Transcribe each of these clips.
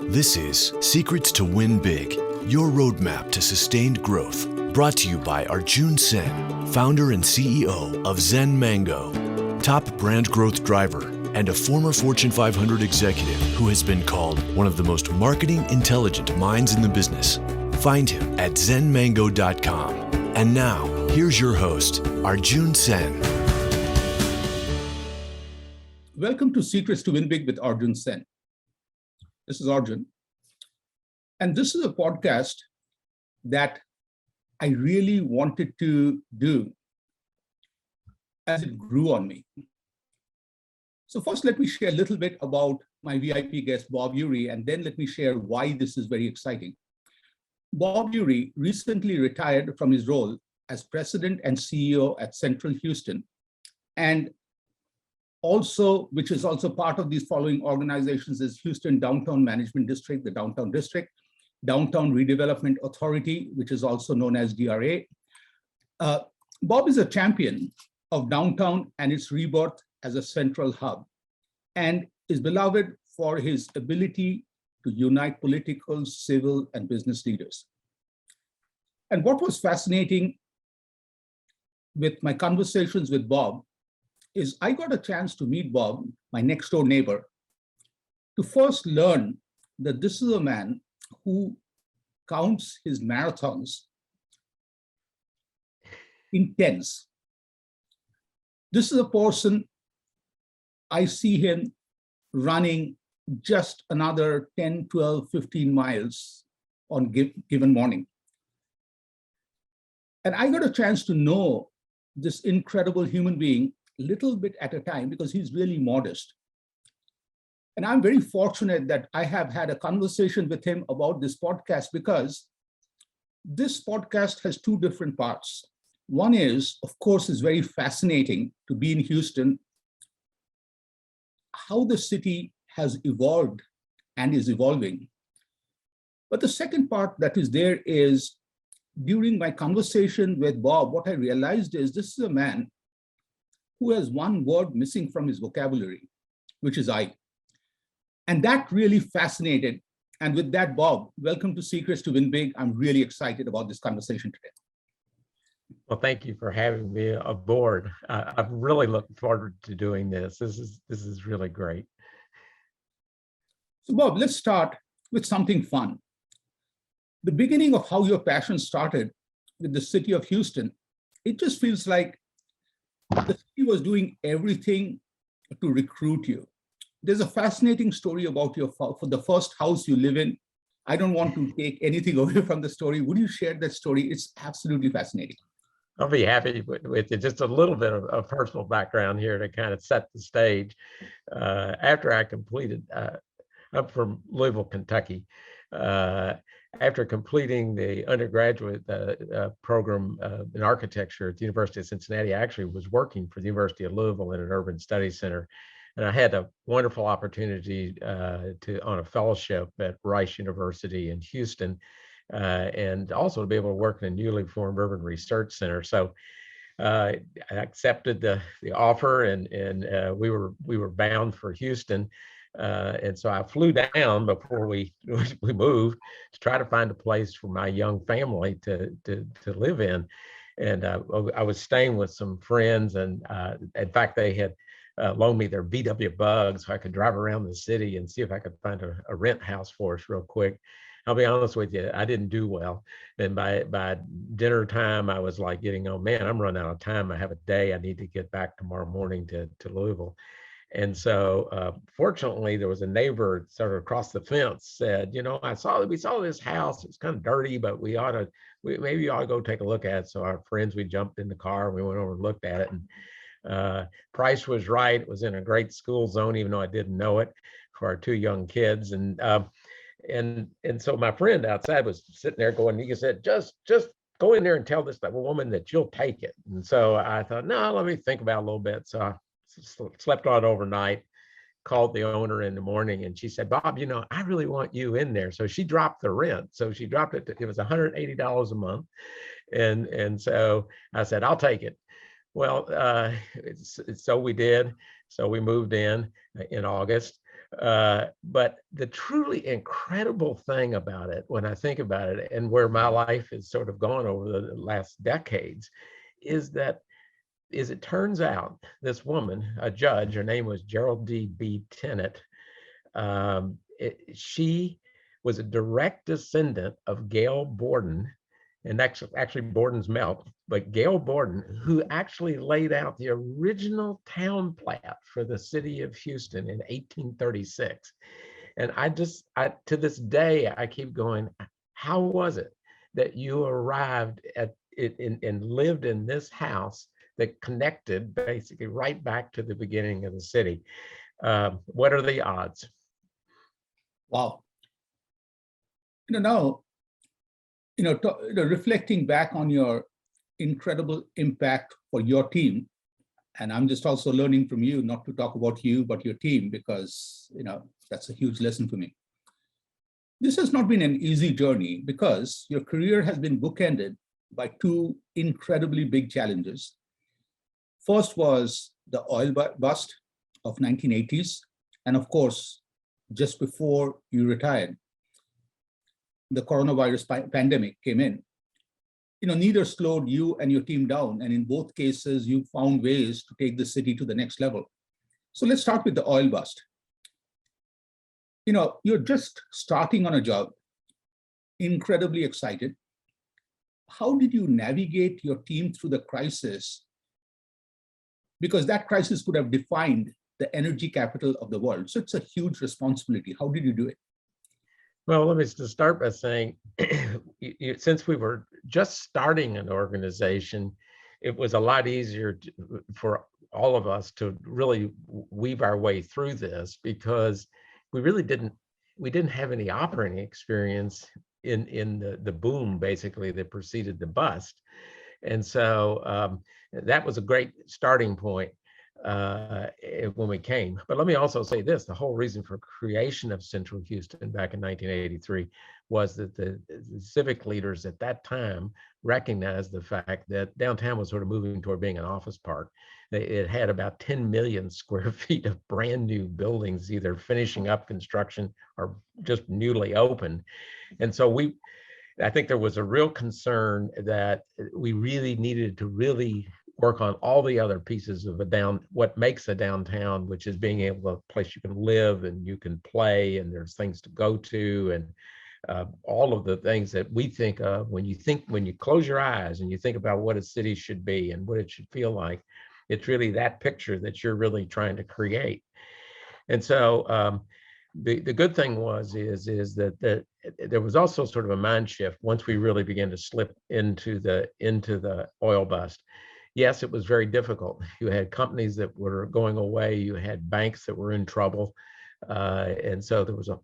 This is Secrets to Win Big, your roadmap to sustained growth. Brought to you by Arjun Sen, founder and CEO of Zen Mango, top brand growth driver, and a former Fortune 500 executive who has been called one of the most marketing intelligent minds in the business. Find him at zenmango.com. And now, here's your host, Arjun Sen. Welcome to Secrets to Win Big with Arjun Sen. This is Arjun. And this is a podcast that I really wanted to do as it grew on me. So first, let me share a little bit about my VIP guest, Bob Urey, and then let me share why this is very exciting. Bob Urey recently retired from his role as president and CEO at Central Houston, and also, which is also part of these following organizations, is Houston Downtown Management District, the Downtown District, Downtown Redevelopment Authority, which is also known as DRA. Bob is a champion of downtown and its rebirth as a central hub, and is beloved for his ability to unite political, civil, and business leaders. And what was fascinating with my conversations with Bob is I got a chance to meet Bob, my next door neighbor, to first learn that this is a man who counts his marathons in tens. This is a person, I see him running just another 10, 12, 15 miles on given morning. And I got a chance to know this incredible human being little bit at a time because he's really modest. And I'm very fortunate that I have had a conversation with him about this podcast because this podcast has two different parts. One is, of course, is very fascinating to be in Houston, how the city has evolved and is evolving. But the second part that is there is, during my conversation with Bob, what I realized is this is a man who has one word missing from his vocabulary, which is I. And that really fascinated. And with that, Bob, welcome to Secrets to Win Big. I'm really excited about this conversation today. Well, thank you for having me aboard. I'm really looking forward to doing this. This is really great. So Bob, let's start with something fun. The beginning of how your passion started with the city of Houston, it just feels like the city was doing everything to recruit you. There's a fascinating story about for the first house you live in. I don't want to take anything away from the story. Would you share that story? It's absolutely fascinating. I'll be happy with it. Just a little bit of personal background here to kind of set the stage. After I completed, I'm from Louisville, Kentucky. After completing the undergraduate program in architecture at the University of Cincinnati, I actually was working for the University of Louisville in an urban studies center. And I had a wonderful opportunity on a fellowship at Rice University in Houston, and also to be able to work in a newly formed urban research center. So I accepted the offer, and we were bound for Houston. And so I flew down before we moved to try to find a place for my young family to live in. And I was staying with some friends, and in fact, they had loaned me their VW Bug so I could drive around the city and see if I could find a rent house for us real quick. I'll be honest with you, I didn't do well. And by dinner time, I was like getting, oh man, I'm running out of time. I have a day. I need to get back tomorrow morning to Louisville. And so fortunately, there was a neighbor sort of across the fence said, you know, we saw this house. It's kind of dirty, but maybe you ought to go take a look at it. So our friends, we jumped in the car, we went over and looked at it, and price was right. It was in a great school zone, even though I didn't know it, for our two young kids. And so my friend outside was sitting there going, he said, just go in there and tell this woman that you'll take it. And so I thought, no, let me think about it a little bit. So I slept on it overnight, called the owner in the morning, and she said, Bob, you know, I really want you in there. So she dropped the rent. So she dropped it. It was $180 a month. And so I said, I'll take it. Well, so we did. So we moved in August. But the truly incredible thing about it, when I think about it, and where my life has sort of gone over the last decades, is that it turns out this woman, a judge, her name was Geraldine B. Tennant. She was a direct descendant of Gail Borden, and actually Borden's Melt, but Gail Borden, who actually laid out the original town plat for the city of Houston in 1836. And to this day, I keep going, how was it that you arrived at it and lived in this house that connected basically right back to the beginning of the city? What are the odds? Wow. Now, reflecting back on your incredible impact for your team, and I'm just also learning from you not to talk about you, but your team, because, that's a huge lesson for me. This has not been an easy journey because your career has been bookended by two incredibly big challenges. First was the oil bust of 1980s. And of course, just before you retired, the coronavirus pandemic came in. Neither slowed you and your team down. And in both cases, you found ways to take the city to the next level. So let's start with the oil bust. You're just starting on a job, incredibly excited. How did you navigate your team through the crisis? Because that crisis could have defined the energy capital of the world. So it's a huge responsibility. How did you do it? Well, let me just start by saying, since we were just starting an organization, it was a lot easier for all of us to really weave our way through this, because we didn't have any operating experience in the boom, basically, that preceded the bust. And so that was a great starting point when we came. But let me also say this: the whole reason for creation of Central Houston back in 1983 was that the civic leaders at that time recognized the fact that downtown was sort of moving toward being an office park. It had about 10 million square feet of brand new buildings, either finishing up construction or just newly opened. And so I think there was a real concern that we really needed to really work on all the other pieces of what makes a downtown, which is being able to a place you can live and you can play and there's things to go to, and all of the things that we think of when you close your eyes and you think about what a city should be and what it should feel like. It's really that picture that you're really trying to create. And so the good thing is that there was also sort of a mind shift once we really began to slip into the oil bust. Yes, it was very difficult. You had companies that were going away. You had banks that were in trouble. And so there was a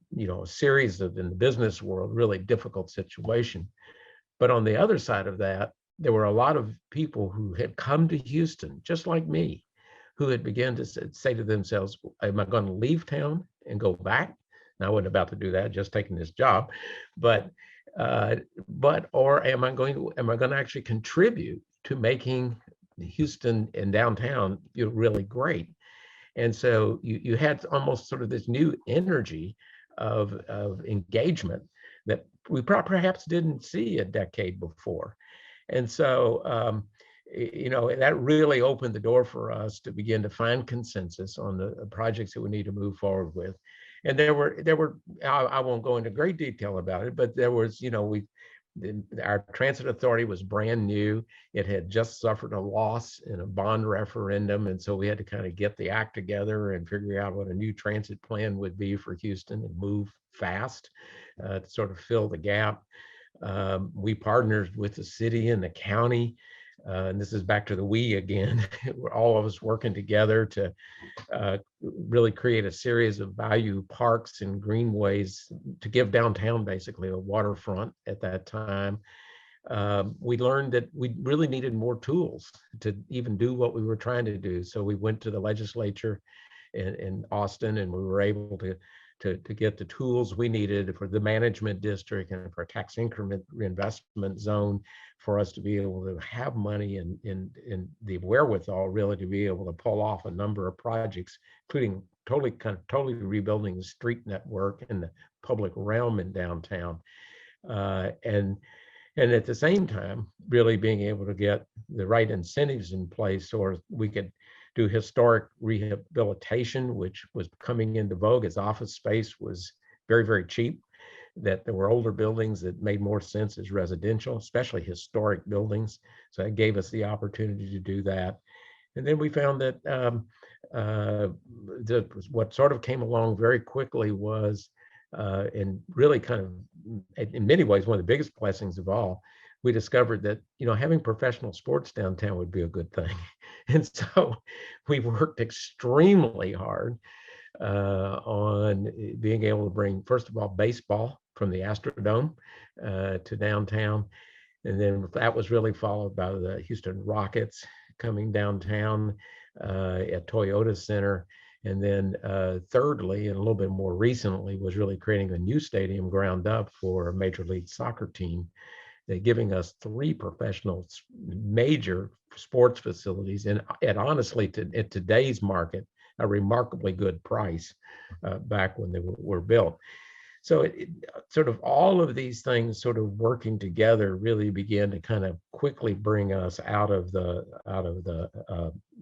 series of, in the business world, really difficult situation. But on the other side of that, there were a lot of people who had come to Houston, just like me, who had begun to say to themselves, am I going to leave town and go back? And I wasn't about to do that, just taking this job. Or am I going to actually contribute to making Houston and downtown really great? And so you had almost sort of this new energy of engagement that we perhaps didn't see a decade before. And so, that really opened the door for us to begin to find consensus on the projects that we need to move forward with. And there were, I won't go into great detail about it, but there was, our transit authority was brand new. It had just suffered a loss in a bond referendum. And so we had to kind of get the act together and figure out what a new transit plan would be for Houston and move fast to sort of fill the gap. We partnered with the city and the county. And this is back to the we again. We're all of us working together to really create a series of value parks and greenways to give downtown basically a waterfront at that time. We learned that we really needed more tools to even do what we were trying to do. So we went to the legislature in Austin, and we were able to get the tools we needed for the management district and for tax increment reinvestment zone for us to be able to have money and the wherewithal really to be able to pull off a number of projects, including totally rebuilding the street network and the public realm in downtown. And at the same time, really being able to get the right incentives in place so we could do historic rehabilitation, which was coming into vogue as office space was very, very cheap, that there were older buildings that made more sense as residential, especially historic buildings. So it gave us the opportunity to do that. And then we found that what sort of came along very quickly was, and really kind of, in many ways, one of the biggest blessings of all, we discovered that, having professional sports downtown would be a good thing. And so we worked extremely hard on being able to bring, first of all, baseball from the Astrodome to downtown. And then that was really followed by the Houston Rockets coming downtown at Toyota Center. And then thirdly, and a little bit more recently, was really creating a new stadium ground up for a Major League Soccer team. They're giving us 3 professional major sports facilities, and at honestly, at today's market, a remarkably good price back when they were built. So it sort of all of these things sort of working together really began to kind of quickly bring us out of the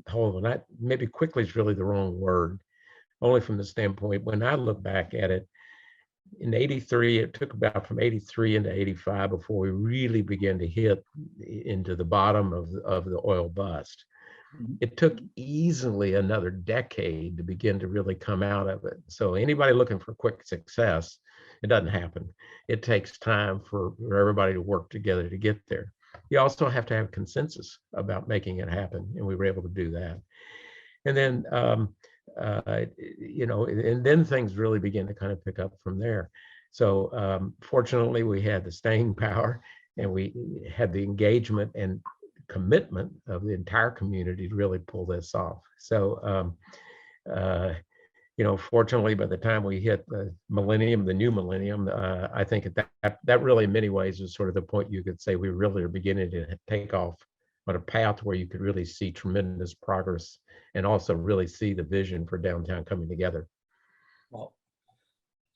hole. And maybe quickly is really the wrong word, only from the standpoint, when I look back at it, in '83, it took about from '83 into '85 before we really began to hit into the bottom of the oil bust. It took easily another decade to begin to really come out of it. So anybody looking for quick success, it doesn't happen. It takes time for everybody to work together to get there. You also have to have consensus about making it happen, and we were able to do that. And then and then things really begin to kind of pick up from there. So fortunately, we had the staying power, and we had the engagement and commitment of the entire community to really pull this off. So, fortunately, by the time we hit the new millennium, I think that really, in many ways, is sort of the point you could say we really are beginning to take off on a path where you could really see tremendous progress and also really see the vision for downtown coming together. Wow.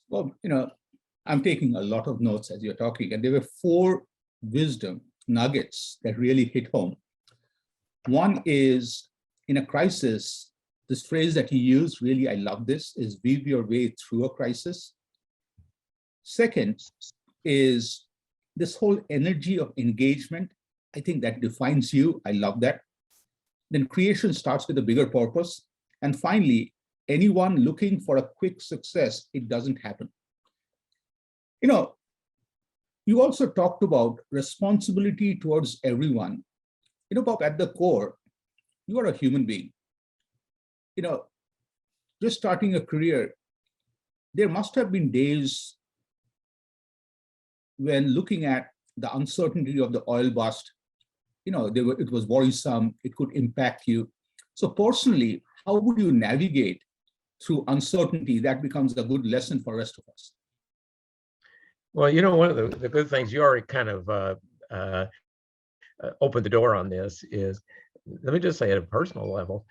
Well, I'm taking a lot of notes as you're talking, and there were 4 wisdom nuggets that really hit home. One is, in a crisis, this phrase that you use, really, I love this, is weave your way through a crisis. Second is this whole energy of engagement. I think that defines you. I love that. Then creation starts with a bigger purpose. And finally, anyone looking for a quick success, it doesn't happen. You also talked about responsibility towards everyone. Bob, at the core, you are a human being. Just starting a career, there must have been days when looking at the uncertainty of the oil bust, it was worrisome, it could impact you. So personally, how would you navigate through uncertainty? That becomes a good lesson for the rest of us. Well, one of the good things, you already kind of opened the door on this, is, let me just say at a personal level,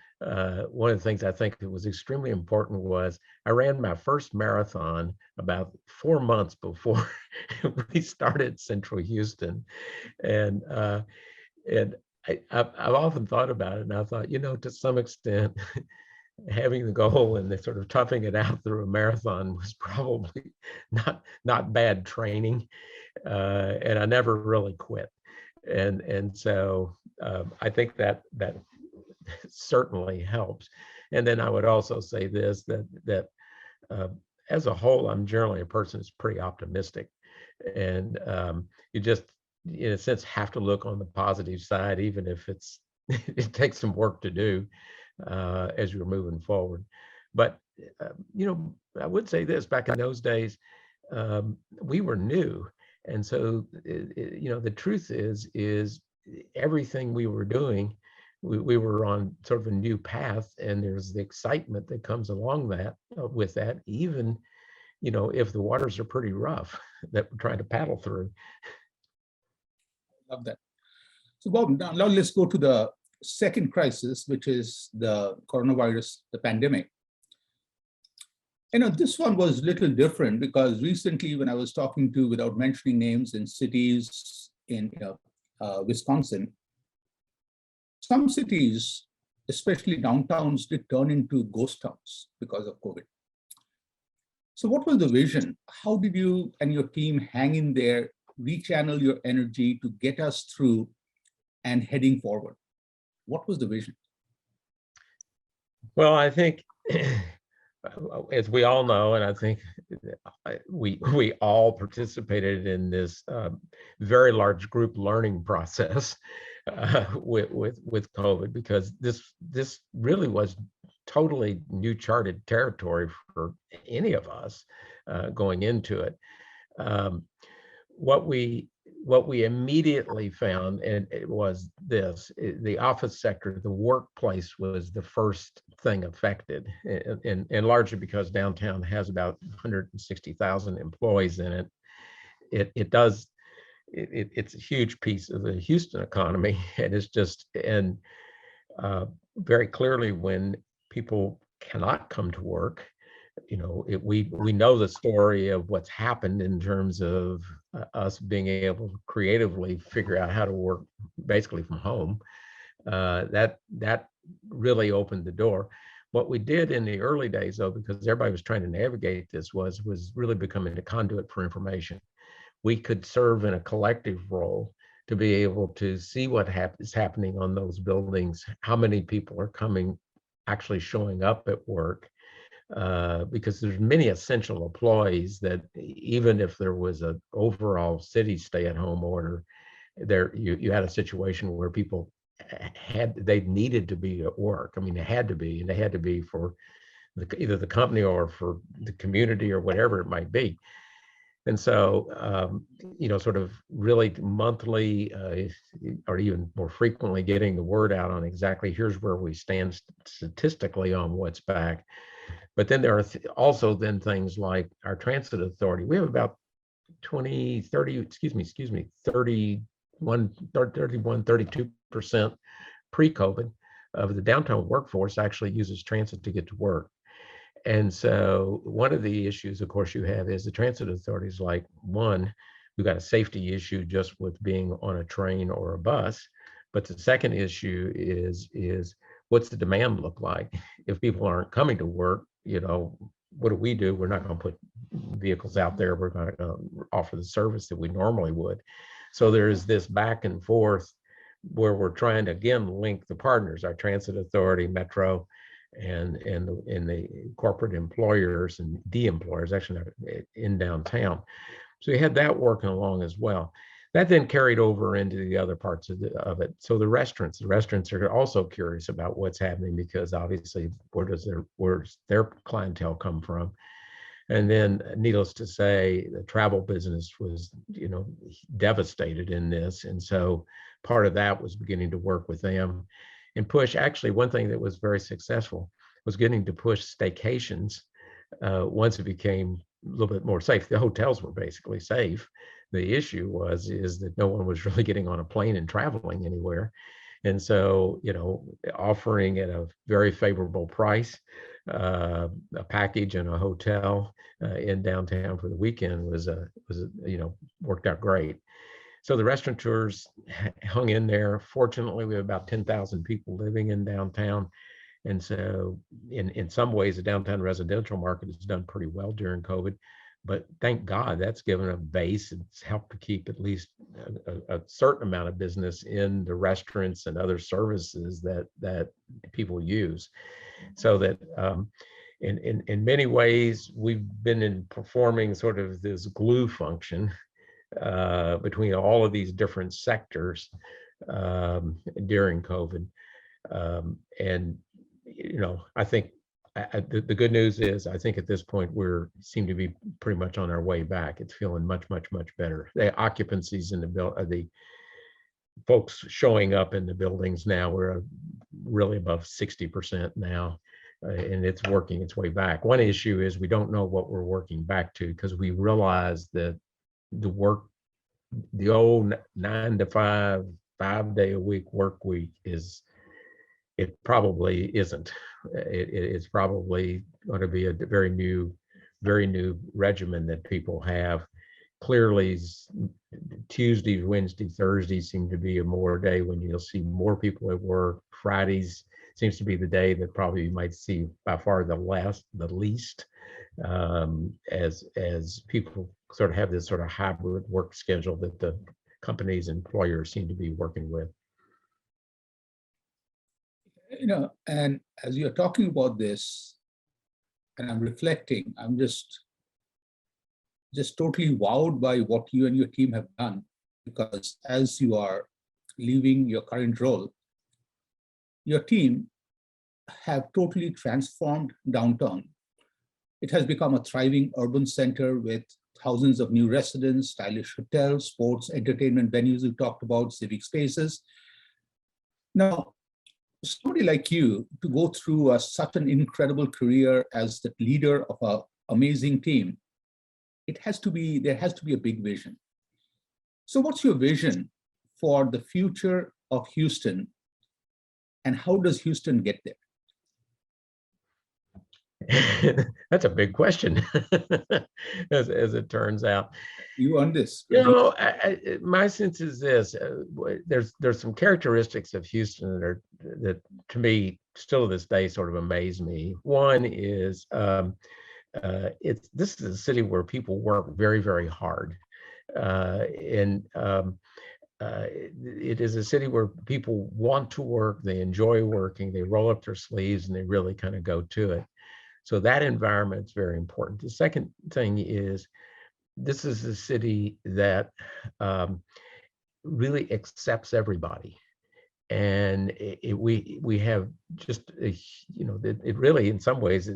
one of the things I think that was extremely important was I ran my first marathon about 4 months before we started Central Houston. And I've often thought about it, and I thought, to some extent, having the goal and the sort of toughing it out through a marathon was probably not bad training, and I never really quit. And so I think that certainly helps. And then I would also say this, that as a whole, I'm generally a person who's pretty optimistic, and you just, in a sense, have to look on the positive side, even if it takes some work to do as you're moving forward. But I would say this: back in those days, we were new. And so, the truth is everything we were doing, we were on sort of a new path, and there's the excitement that comes along with that, even, if the waters are pretty rough that we're trying to paddle through. Love that. So Bob, now let's go to the second crisis, which is the coronavirus, the pandemic. This one was a little different because recently when I was talking to, without mentioning names, in cities in Wisconsin, some cities, especially downtowns, did turn into ghost towns because of COVID. So what was the vision? How did you and your team hang in there, rechannel your energy to get us through and heading forward? What was the vision? Well, I think, as we all know, and I think we all participated in this very large group learning process with COVID, because this really was totally new charted territory for any of us going into it. What we immediately found, and it was this: the office sector, the workplace was the first thing affected, and largely because downtown has about 160,000 employees in it. It's a huge piece of the Houston economy, and it's just, and very clearly when people cannot come to work, we know the story of what's happened in terms of us being able to creatively figure out how to work basically from home. That really opened the door. What we did in the early days, though, because everybody was trying to navigate this, was really becoming a conduit for information. We could serve in a collective role to be able to see what is happening on those buildings, how many people are actually showing up at work, because there's many essential employees that even if there was an overall city stay-at-home order, you had a situation where people they needed to be at work. I mean, they had to be, and they had to be for either the company or for the community or whatever it might be. And so, sort of really monthly or even more frequently getting the word out on exactly here's where we stand statistically on what's back. But then there are also then things like our transit authority. We have about 32% pre-COVID of the downtown workforce actually uses transit to get to work. And so one of the issues, of course, you have is the transit authorities, like, one, we've got a safety issue just with being on a train or a bus. But the second issue is what's the demand look like? If people aren't coming to work, what do? We're not going to put vehicles out there. We're not going to offer the service that we normally would. So there's this back and forth where we're trying to, again, link the partners, our transit authority, Metro, and the corporate employers and de-employers actually in downtown. So we had that working along as well. That then carried over into the other parts of it. So the restaurants are also curious about what's happening, because obviously where's their clientele come from? And then, needless to say, the travel business was, devastated in this. And so part of that was beginning to work with them and push. Actually, one thing that was very successful was getting to push staycations once it became a little bit more safe. The hotels were basically safe. The issue is that no one was really getting on a plane and traveling anywhere. And so, offering at a very favorable price, a package and a hotel in downtown for the weekend was worked out great. So the restaurateurs hung in there. Fortunately, we have about 10,000 people living in downtown. And so in some ways, the downtown residential market has done pretty well during COVID. But thank God that's given a base. It's helped to keep at least a certain amount of business in the restaurants and other services that people use. So that in many ways, we've been performing sort of this glue function between all of these different sectors during COVID. And, I think the good news is, I think at this point, seem to be pretty much on our way back. It's feeling much, much, much better. The occupancies in the folks showing up in the buildings now, we're really above 60% now. And it's working its way back. One issue is we don't know what we're working back to, because we realize that the old 9 to 5, 5-day-a-week work week it probably isn't. It's probably going to be a very new very new regimen that people have. Clearly, Tuesdays, Wednesdays, Thursdays seem to be a more day when you'll see more people at work. Fridays seems to be the day that probably you might see by far the least, as people sort of have this sort of hybrid work schedule that the companies and employers seem to be working with. And as you're talking about this, and I'm reflecting, I'm just totally wowed by what you and your team have done, because as you are leaving your current role, your team have totally transformed downtown. It has become a thriving urban center with thousands of new residents, stylish hotels, sports, entertainment venues you talked about, civic spaces. Now, somebody like you to go through such an incredible career as the leader of an amazing team, there has to be a big vision. So what's your vision for the future of Houston, and how does Houston get there? That's a big question, as it turns out. You on this? My sense is this: there's some characteristics of Houston that to me still to this day sort of amaze me. One is this is a city where people work very, very hard, and it is a city where people want to work, they enjoy working, they roll up their sleeves, and they really kind of go to it. So that environment is very important. The second thing is, this is a city that really accepts everybody. And we have just, it really, in some ways,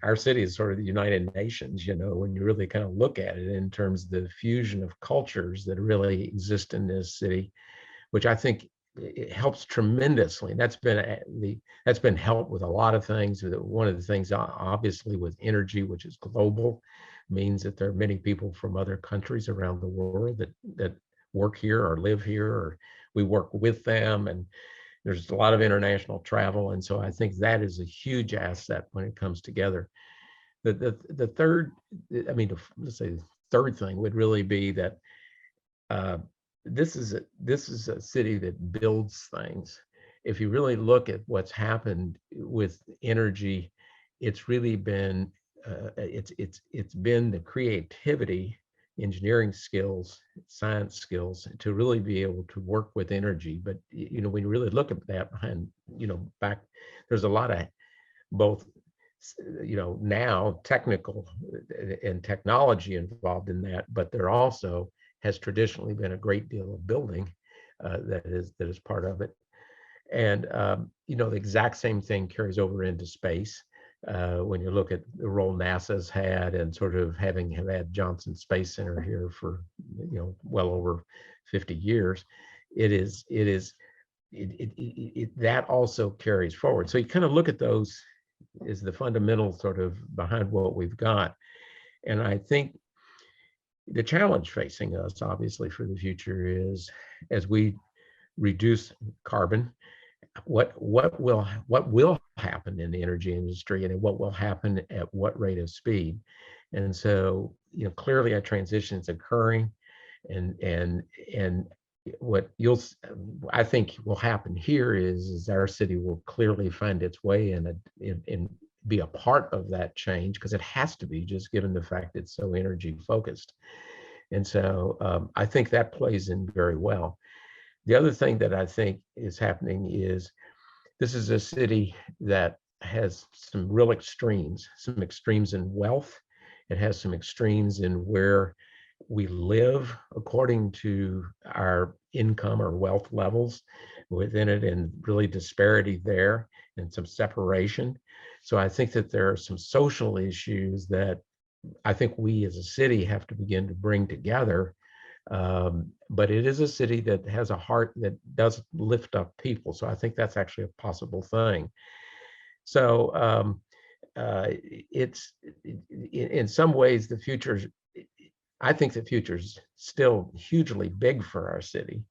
our city is sort of the United Nations, when you really kind of look at it in terms of the fusion of cultures that really exist in this city, which I think it helps tremendously. And that's been helped with a lot of things. One of the things, obviously, with energy, which is global, means that there are many people from other countries around the world that work here or live here, or we work with them, and there's a lot of international travel. And so I think that is a huge asset when it comes together. The third, let's say the third thing would really be that this is a city that builds things. If you really look at what's happened with energy, it's really been it's been the creativity, engineering skills, science skills to really be able to work with energy. But when you really look at that behind, back, there's a lot of both now technical and technology involved in that, but there also has traditionally been a great deal of building that is part of it. And the exact same thing carries over into space. When you look at the role NASA's had, and sort of having had Johnson Space Center here for well over 50 years, that also carries forward. So you kind of look at those as the fundamental sort of behind what we've got. And I think the challenge facing us, obviously, for the future is, as we reduce carbon, what will happen in the energy industry, and what will happen at what rate of speed. And so, clearly a transition is occurring, and what I think will happen here is our city will clearly find its way and be a part of that change, because it has to be, just given the fact it's so energy focused. And so I think that plays in very well. The other thing that I think is happening is, this is a city that has some real extremes, some extremes in wealth. It has some extremes in where we live according to our income or wealth levels within it, and really disparity there and some separation. So I think that there are some social issues that I think we as a city have to begin to bring together. But it is a city that has a heart that does lift up people. So I think that's actually a possible thing. So it's in some ways the future. I think the future is still hugely big for our city,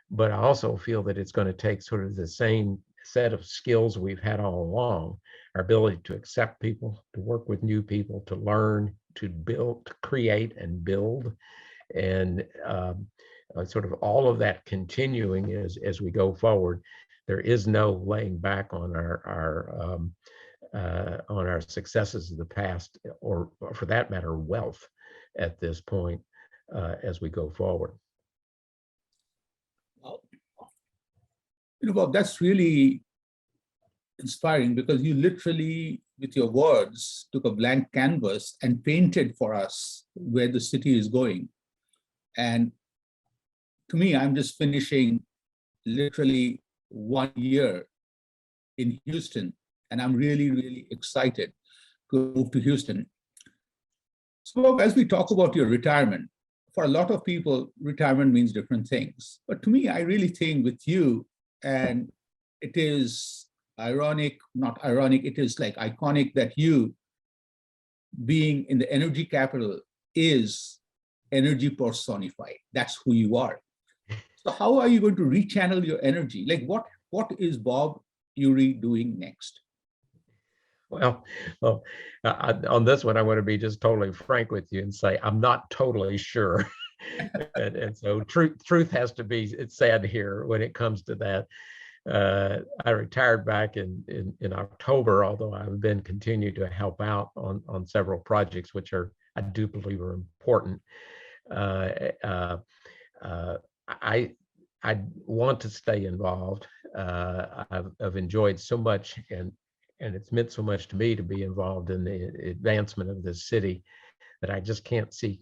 but I also feel that it's going to take sort of the same set of skills we've had all along: our ability to accept people, to work with new people, to learn, build, to create and build, and sort of all of that continuing as we go forward. There is no laying back on our successes of the past, or for that matter, wealth at this point as we go forward. Well, Bob, that's really inspiring, because you literally, with your words, took a blank canvas and painted for us where the city is going. And to me, I'm just finishing literally 1 year in Houston, and I'm really, really excited to move to Houston. So as we talk about your retirement, for a lot of people, retirement means different things. But to me, I really think with you, and it is ironic, not ironic, it is like iconic that you, being in the energy capital, is energy personified. That's who you are. So how are you going to rechannel your energy? Like what is Bob Uri doing next? Well, on this one, I want to be just totally frank with you and say I'm not totally sure. and so truth has to be said here when it comes to that. I retired back in October, although I've been continuing to help out on several projects, which I do believe are important. I want to stay involved. I've enjoyed so much, and it's meant so much to me to be involved in the advancement of this city, that I just can't see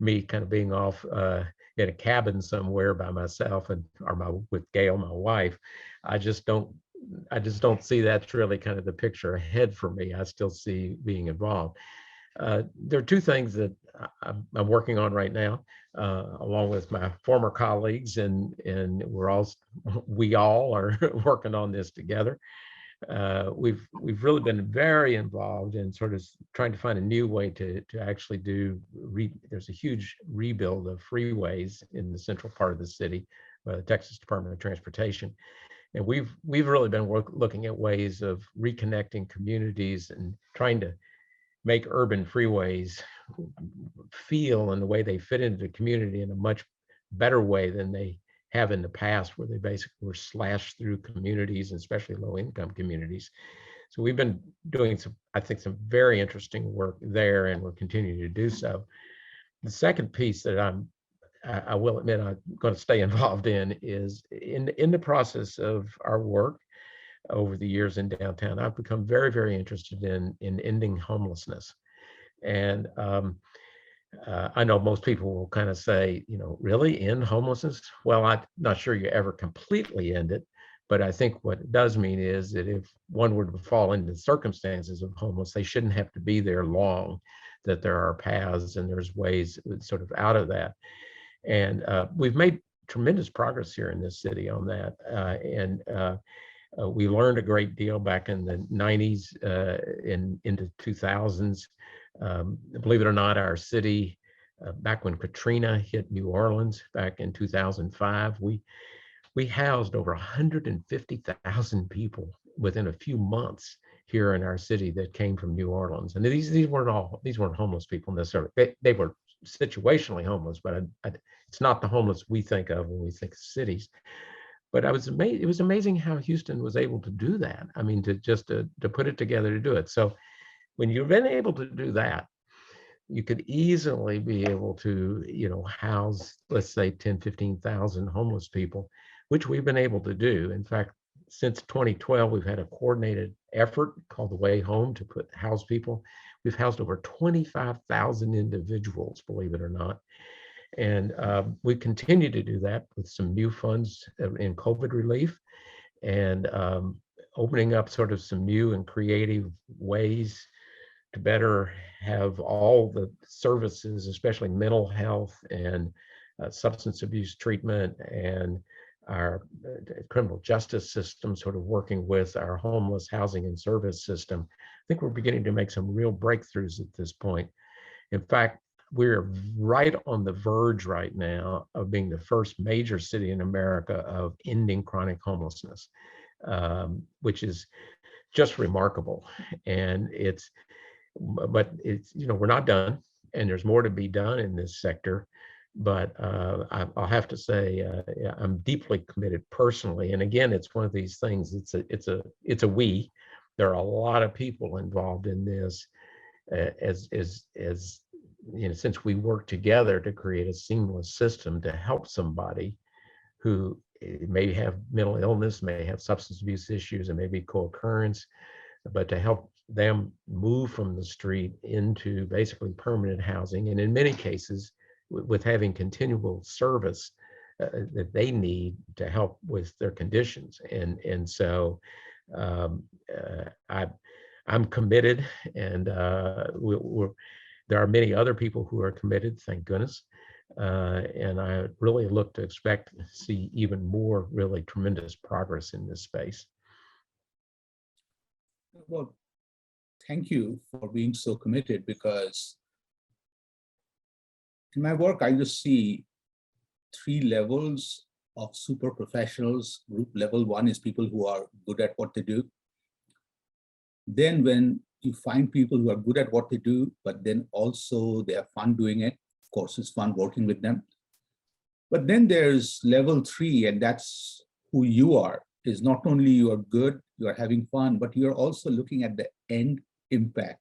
me kind of being off in a cabin somewhere by myself with Gail, my wife. I just don't see that's really kind of the picture ahead for me. I still see being involved. There are two things that I'm working on right now, along with my former colleagues, and we all are working on this together. We've really been very involved in sort of trying to find a new way to actually there's a huge rebuild of freeways in the central part of the city by the Texas Department of Transportation. And we've really been looking at ways of reconnecting communities and trying to make urban freeways feel in the way they fit into the community in a much better way than they have in the past, where they basically were slashed through communities, especially low-income communities. So we've been doing some very interesting work there, and we're continuing to do so. The second piece that I will admit I'm going to stay involved in is in the process of our work over the years in downtown. I've become very, very interested in ending homelessness. And I know most people will kind of say, really end homelessness? Well, I'm not sure you ever completely end it, but I think what it does mean is that if one were to fall into circumstances of homeless, they shouldn't have to be there long, that there are paths and there's ways sort of out of that. And we've made tremendous progress here in this city on that. We learned a great deal back in the 90s into 2000s. Believe it or not, our city, back when Katrina hit New Orleans back in 2005, we housed over 150,000 people within a few months here in our city that came from New Orleans. And these weren't homeless people necessarily. They were situationally homeless, but it's not the homeless we think of when we think of cities. But it was amazing how Houston was able to do that. I mean, to put it together to do it. So when you've been able to do that, you could easily be able to, house, let's say 10, 15,000 homeless people, which we've been able to do. In fact, since 2012, we've had a coordinated effort called The Way Home to house people. We've housed over 25,000 individuals, believe it or not. And we continue to do that with some new funds in COVID relief, and opening up sort of some new and creative ways to better have all the services, especially mental health and substance abuse treatment, and our criminal justice system sort of working with our homeless housing and service system. I think we're beginning to make some real breakthroughs at this point. In fact, we're right on the verge right now of being the first major city in America of ending chronic homelessness, which is just remarkable. And but it's, we're not done, and there's more to be done in this sector. But I'll have to say, yeah, I'm deeply committed personally. And again, it's one of these things. It's a we. There are a lot of people involved in this, as since we work together to create a seamless system to help somebody who may have mental illness, may have substance abuse issues, and maybe co-occurrence, but to help them move from the street into basically permanent housing, and in many cases, with having continual service that they need to help with their conditions. And so I'm committed, and there are many other people who are committed, thank goodness. And I really look to expect to see even more really tremendous progress in this space. Well, thank you for being so committed, because in my work, I just see 3 levels of super professionals. Group level 1 is people who are good at what they do. Then when you find people who are good at what they do, but then also they have fun doing it, of course, it's fun working with them. But then there's level 3, and that's who you are, is not only you are good, you are having fun, but you're also looking at the end impact.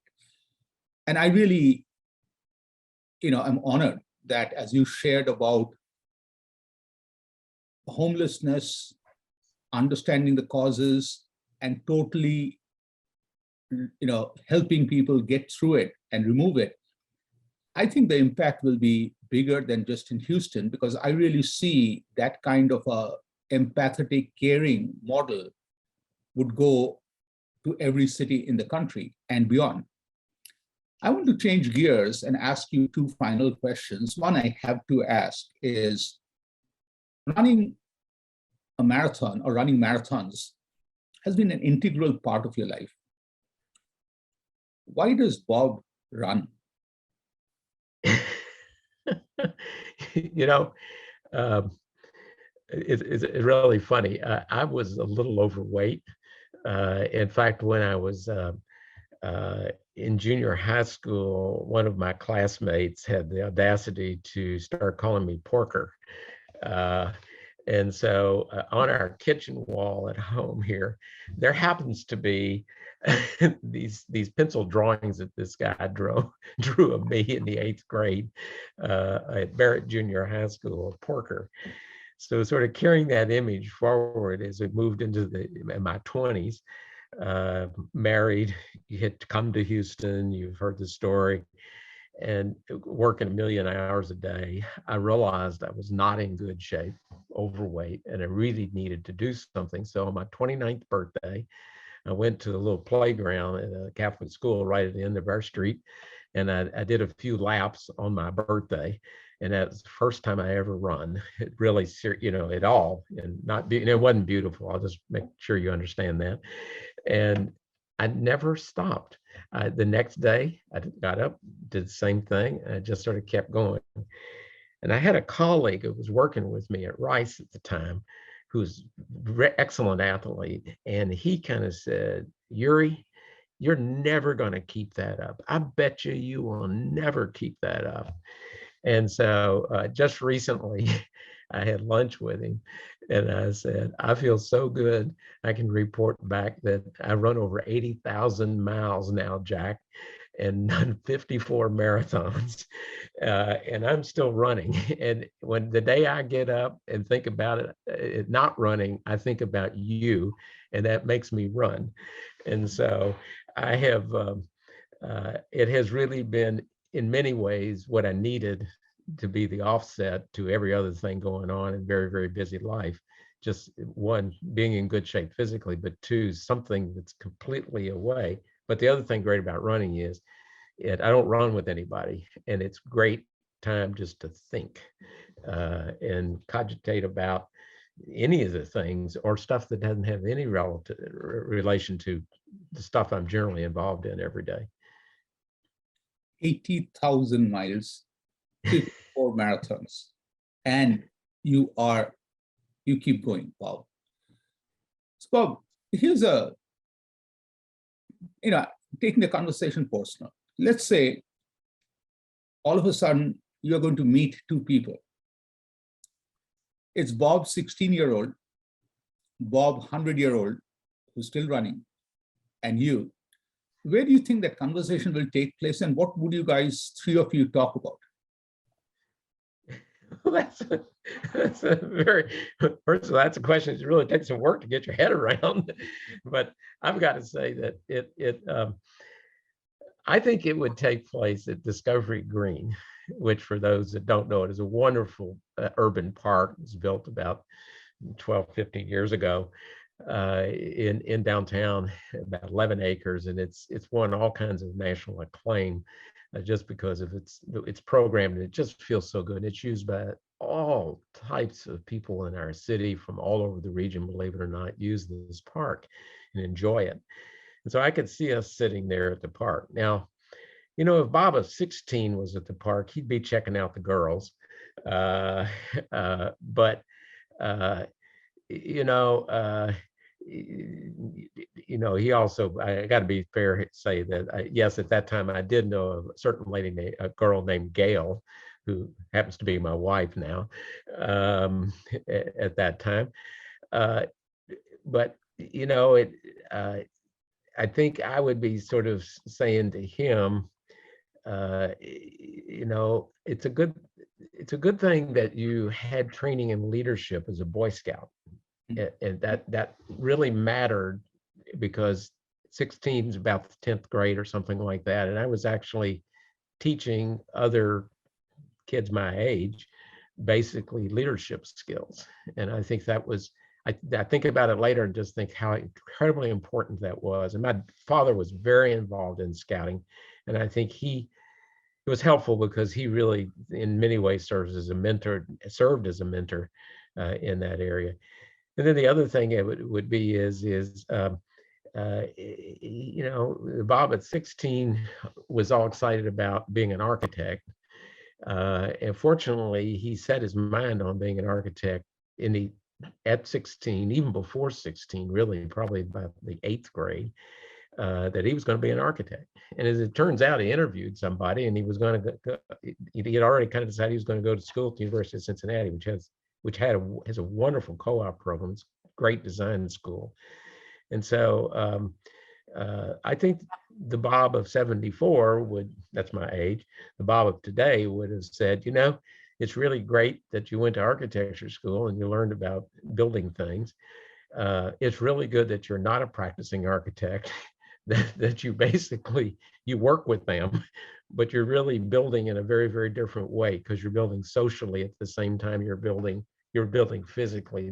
And I really, I'm honored that as you shared about homelessness, understanding the causes, and totally, helping people get through it and remove it, I think the impact will be bigger than just in Houston, because I really see that kind of a empathetic, caring model would go to every city in the country and beyond. I want to change gears and ask you 2 final questions. One I have to ask is, running a marathon or running marathons has been an integral part of your life. Why does Bob run? It's really funny. I was a little overweight. In fact, when I was in junior high school, one of my classmates had the audacity to start calling me Porker. And so on our kitchen wall at home here, there happens to be these pencil drawings that this guy drew of me in the 8th grade at Barrett Junior High School of Porker. So sort of carrying that image forward as we moved into my 20s, married, you had to come to Houston, you've heard the story, and working 1 million hours a day, I realized I was not in good shape, overweight, and I really needed to do something. So on my 29th birthday, I went to a little playground at a Catholic school right at the end of our street, and I did a few laps on my birthday. And that's the first time I ever run. It really, at all, and it wasn't beautiful. I'll just make sure you understand that. And I never stopped. The next day, I got up, did the same thing, and I just sort of kept going. And I had a colleague who was working with me at Rice at the time, who's an excellent athlete, and he kind of said, "Yuri, you're never going to keep that up. I bet you will never keep that up." And so just recently, I had lunch with him, and I said, "I feel so good. I can report back that I run over 80,000 miles now, Jack, and done 54 marathons, and I'm still running." And when the day I get up and think about it not running, I think about you, and that makes me run. And so I have, it has really been, in many ways, what I needed to be the offset to every other thing going on in very, very busy life. Just 1, being in good shape physically, but 2, something that's completely away. But the other thing great about running is I don't run with anybody, and it's great time just to think and cogitate about any of the things or stuff that doesn't have any relation to the stuff I'm generally involved in every day. 80,000 miles, 54 marathons, and you keep going. Wow. So Bob, here's taking the conversation personal. let's say all of a sudden you're going to meet two people. It's Bob, 16-year-old, Bob, 100-year-old, who's still running, and you. Where do you think that conversation will take place, and what would you guys, three of you, talk about? Well, that's a very, first of all, that's a question that really takes some work to get your head around. But I've got to say that I think it would take place at Discovery Green, which, for those that don't know, it is a wonderful urban park. It was built about 12, 15 years ago in downtown, about 11 acres, and it's won all kinds of national acclaim just because of its program, and it just feels so good. It's used by all types of people in our city from all over the region, believe it or not, use this park and enjoy it. And so I could see us sitting there at the park. Now, you know, if Bob of 16 was at the park, he'd be checking out the girls. But you know, he also, I got to be fair to say that, yes, at that time I did know of a certain lady, a girl named Gail, who happens to be my wife now, at that time. But, you know, I think I would be sort of saying to him, you know, it's a good thing that you had training in leadership as a Boy Scout. And that really mattered, because 16 is about the 10th grade or something like that. And I was actually teaching other kids my age, basically leadership skills. And I think that was, I think about it later and just think how incredibly important that was. And my father was very involved in scouting. And I think it was helpful because he really, in many ways, served as a mentor in that area. And then the other thing it would be is you know, Bob at 16 was all excited about being an architect. And fortunately, he set his mind on being an architect at 16, even before 16, really, probably about the 8th grade, that he was going to be an architect. And as it turns out, he interviewed somebody, and he was going to go, he had already kind of decided he was going to go to school at the University of Cincinnati, which has a wonderful co-op program. It's a great design school. And so I think the Bob of 74 that's my age, the Bob of today would have said, you know, it's really great that you went to architecture school and you learned about building things. It's really good that you're not a practicing architect, that you basically, you work with them, but you're really building in a very, very different way, because you're building socially at the same time you're building physically.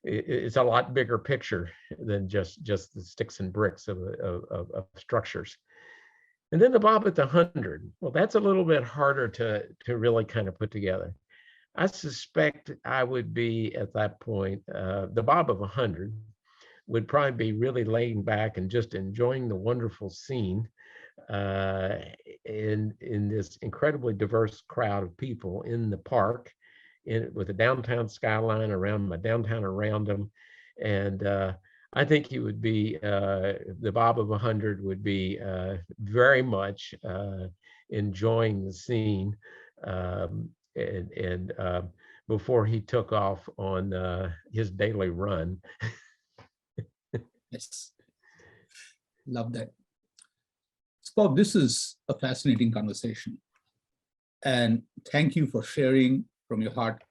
It's a lot bigger picture than just the sticks and bricks of structures. And then the Bob at the 100, well, that's a little bit harder to really kind of put together. I suspect I would be at that point, the Bob of 100 would probably be really laying back and just enjoying the wonderful scene in this incredibly diverse crowd of people in the park, with the downtown skyline around him. And I think he would be, the Bob of 100 would be very much enjoying the scene, and before he took off on his daily run. Yes, love that. Bob, this is a fascinating conversation, and thank you for sharing from your heart.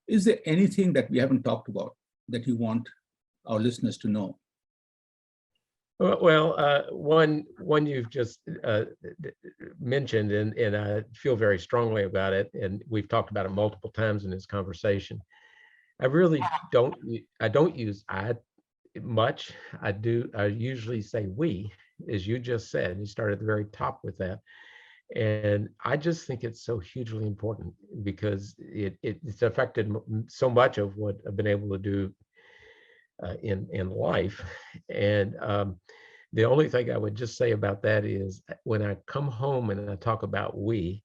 Is there anything that we haven't talked about that you want our listeners to know? Well, one you've just mentioned, and I feel very strongly about it, and we've talked about it multiple times in this conversation. I really don't use I much. I usually say we, as you just said. You started at the very top with that. And I just think it's so hugely important, because it's affected so much of what I've been able to do in life. And the only thing I would just say about that is, when I come home and I talk about we,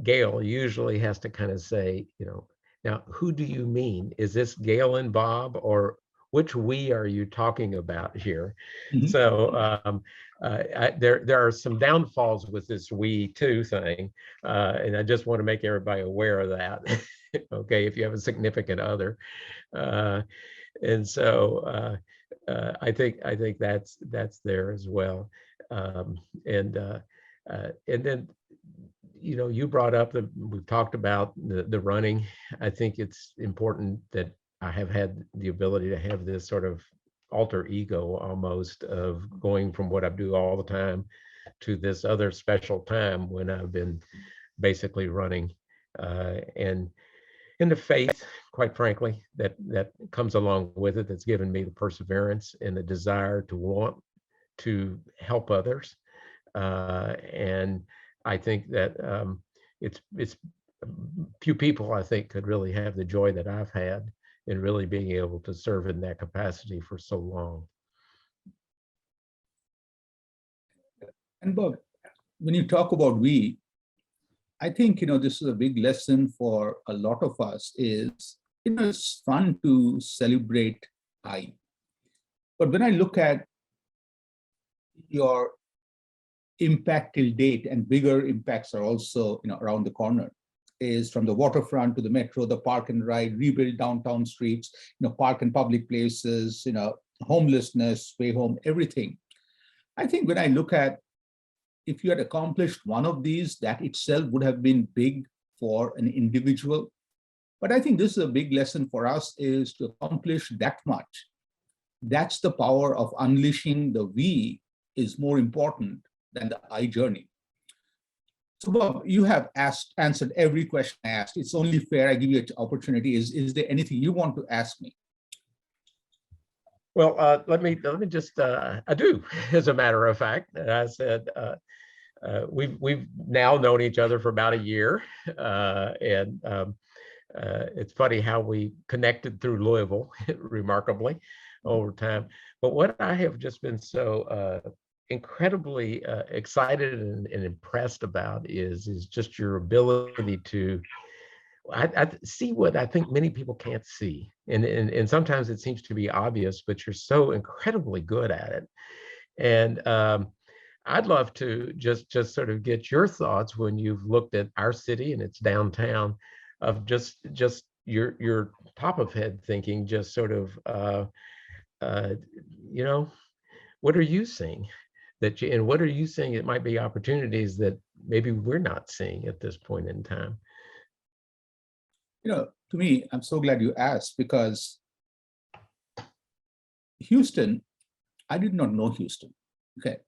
Gail usually has to kind of say, you know, now who do you mean? Is this Gail and Bob, or which we are you talking about here? Mhm. So there are some downfalls with this we too thing, and I just want to make everybody aware of that. Okay, if you have a significant other, and so I think that's there as well, and then you brought up we've talked about the running. I think it's important that I have had the ability to have this sort of alter ego almost of going from what I do all the time to this other special time when I've been basically running, and in the faith, quite frankly, that comes along with it, that's given me the perseverance and the desire to want to help others. And I think that it's few people, I think, could really have the joy that I've had in really being able to serve in that capacity for so long. And Bob, when you talk about we, I think, this is a big lesson for a lot of us is, it's fun to celebrate I. But when I look at your impact till date, and bigger impacts are also, around the corner, is from the waterfront to the metro, the park and ride, rebuild downtown streets, park and public places, homelessness, way home, everything. I think when I look at, if you had accomplished one of these, that itself would have been big for an individual. But I think this is a big lesson for us, is to accomplish that much. That's the power of unleashing the we is more important than the I journey. So Bob, you have answered every question I asked. It's only fair I give you an opportunity. Is there anything you want to ask me? Well, let me just, I do, as a matter of fact. I said, we've now known each other for about a year, and it's funny how we connected through Louisville, remarkably, over time. But what I have just been so incredibly excited and impressed about is just your ability to, I see what I think many people can't see, and sometimes it seems to be obvious, but you're so incredibly good at it. And I'd love to just sort of get your thoughts when you've looked at our city and its downtown, of just your top of head thinking, just sort of what are you seeing and what are you seeing that might be opportunities that maybe we're not seeing at this point in time? To me, I'm so glad you asked, because Houston, I did not know Houston. Okay.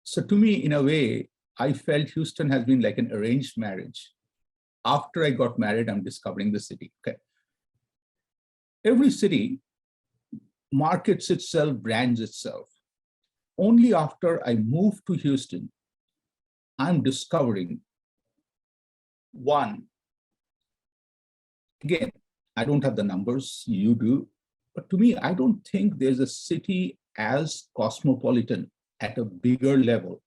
So to me, in a way, I felt Houston has been like an arranged marriage. After I got married, I'm discovering the city. Okay. Every city markets itself, brands itself. Only after I moved to Houston, I'm discovering one. Again, I don't have the numbers, you do, but to me, I don't think there's a city as cosmopolitan at a bigger level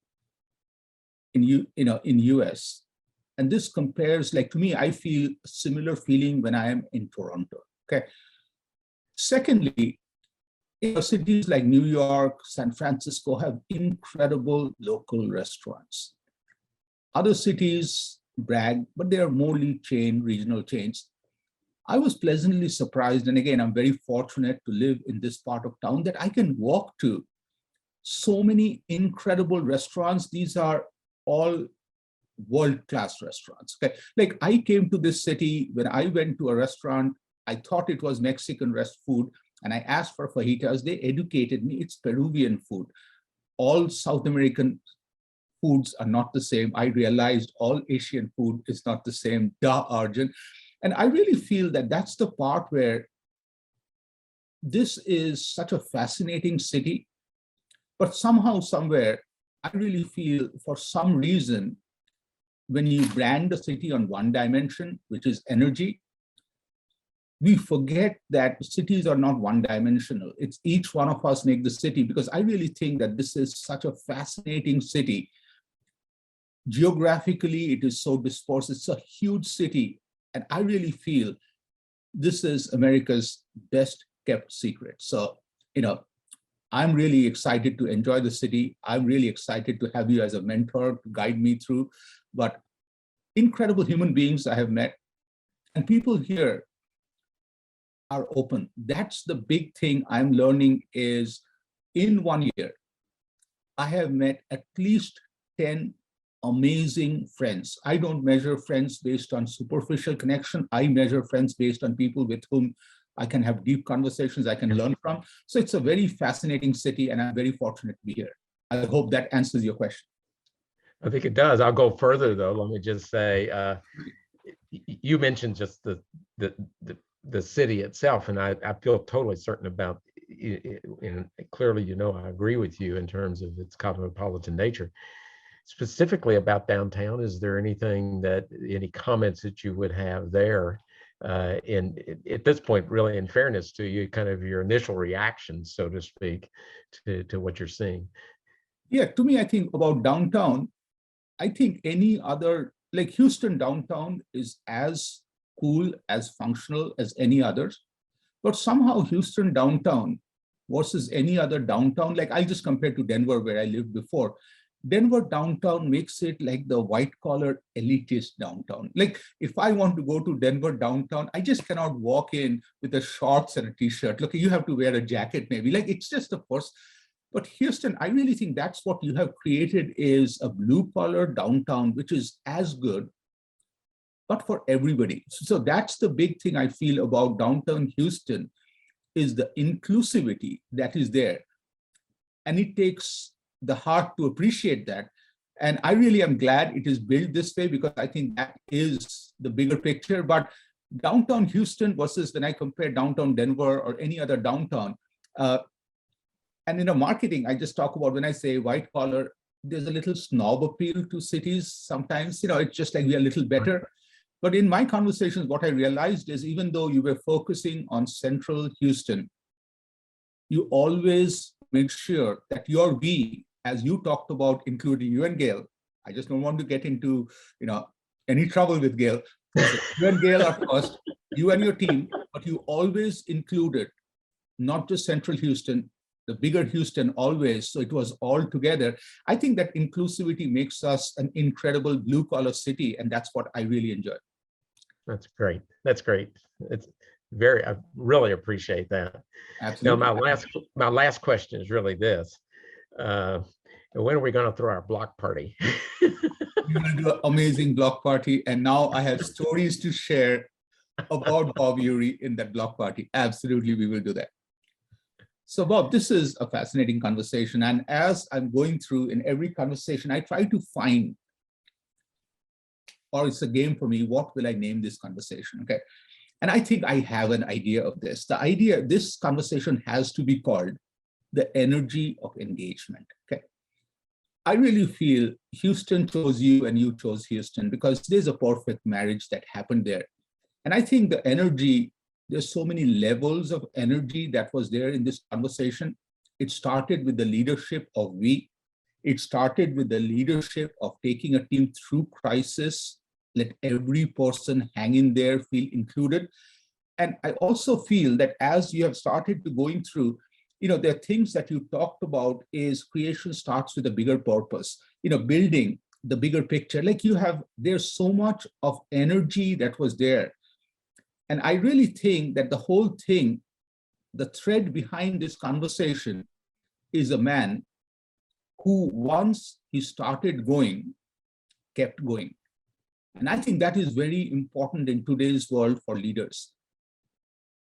in US. And this compares, like, to me, I feel a similar feeling when I am in Toronto. Okay. Secondly, cities like New York, San Francisco have incredible local restaurants. Other cities brag, but they are mostly regional chains. I was pleasantly surprised, and again, I'm very fortunate to live in this part of town, that I can walk to so many incredible restaurants. These are all world-class restaurants. Okay, like I came to this city, when I went to a restaurant, I thought it was Mexican food, and I asked for fajitas. They educated me, it's Peruvian food. All South American foods are not the same. I realized all Asian food is not the same. Duh, Arjun. And I really feel that that's the part where this is such a fascinating city, but somehow, somewhere, I really feel for some reason, when you brand a city on one dimension, which is energy, we forget that cities are not one-dimensional. It's each one of us make the city, because I really think that this is such a fascinating city. Geographically, it is so dispersed. It's a huge city. And I really feel this is America's best kept secret. So you know, I'm really excited to enjoy the city. I'm really excited to have you as a mentor to guide me through. But incredible human beings I have met, and people here are open. That's the big thing I'm learning is in 1 year, I have met at least 10 amazing friends. I don't measure friends based on superficial connection. I measure friends based on people with whom I can have deep conversations I can learn from. So it's a very fascinating city, and I'm very fortunate to be here. I hope that answers your question. I think it does. I'll go further though. Let me just say, you mentioned just the city itself, and I feel totally certain about it, and clearly, I agree with you in terms of its cosmopolitan nature. Specifically about downtown, is there any comments that you would have there? And at this point, really, in fairness to you, kind of your initial reactions, so to speak, to what you're seeing. Yeah, to me, I think about downtown, I think any other, like Houston downtown is as cool, as functional as any others. But somehow Houston downtown versus any other downtown, like I just compared to Denver where I lived before, Denver downtown makes it like the white collar elitist downtown. Like if I want to go to Denver downtown, I just cannot walk in with a shorts and a t-shirt. Look, you have to wear a jacket maybe. Like it's just the first. But Houston, I really think that's what you have created is a blue collar downtown, which is as good, but for everybody. So that's the big thing I feel about downtown Houston is the inclusivity that is there. And it takes the heart to appreciate that. And I really am glad it is built this way because I think that is the bigger picture. But downtown Houston versus when I compare downtown Denver or any other downtown, and in marketing, I just talk about when I say white collar, there's a little snob appeal to cities sometimes. It's just like we are a little better. But in my conversations, what I realized is even though you were focusing on central Houston, you always make sure that your we, as you talked about, including you and Gail, I just don't want to get into any trouble with Gail. So you and Gail are first, you and your team, but you always included not just central Houston, the bigger Houston always, so it was all together. I think that inclusivity makes us an incredible blue collar city, and that's what I really enjoy. That's great. That's great. I really appreciate that. Absolutely. Now, my last question is really this. When are we going to throw our block party? We're going to do an amazing block party, and now I have stories to share about Bob Urey in that block party. Absolutely, we will do that. So Bob, this is a fascinating conversation. And as I'm going through in every conversation, I try to find, or it's a game for me, what will I name this conversation, okay? And I think I have an idea of this. This conversation has to be called the energy of engagement, okay? I really feel Houston chose you and you chose Houston because there's a perfect marriage that happened there. And I think the energy, there's so many levels of energy that was there in this conversation. It started with the leadership of we. It started with the leadership of taking a team through crisis, let every person hang in there, feel included. And I also feel that as you have started to going through, there are things that you talked about is creation starts with a bigger purpose, building the bigger picture. Like there's so much of energy that was there. And I really think that the whole thing, the thread behind this conversation is a man who once he started going, kept going. And I think that is very important in today's world for leaders.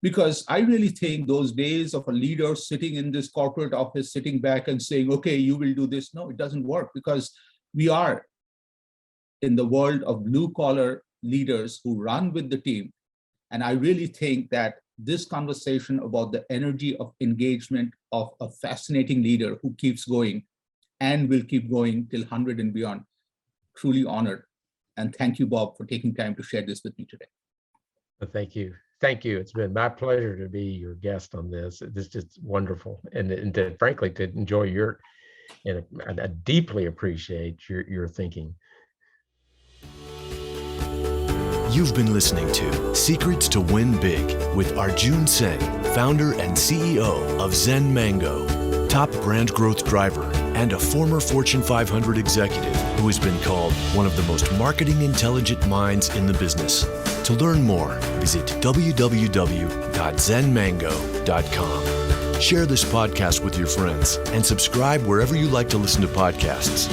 Because I really think those days of a leader sitting in this corporate office, sitting back and saying, okay, you will do this. No, it doesn't work because we are in the world of blue collar leaders who run with the team. And I really think that this conversation about the energy of engagement of a fascinating leader who keeps going and will keep going till 100 and beyond, truly honored. And thank you, Bob, for taking time to share this with me today. Well, thank you. Thank you. It's been my pleasure to be your guest on this. It's just wonderful. And frankly, to enjoy and I deeply appreciate your thinking. You've been listening to Secrets to Win Big with Arjun Sen, founder and CEO of Zen Mango, top brand growth driver, and a former Fortune 500 executive who has been called one of the most marketing intelligent minds in the business. To learn more, visit www.zenmango.com. Share this podcast with your friends and subscribe wherever you like to listen to podcasts.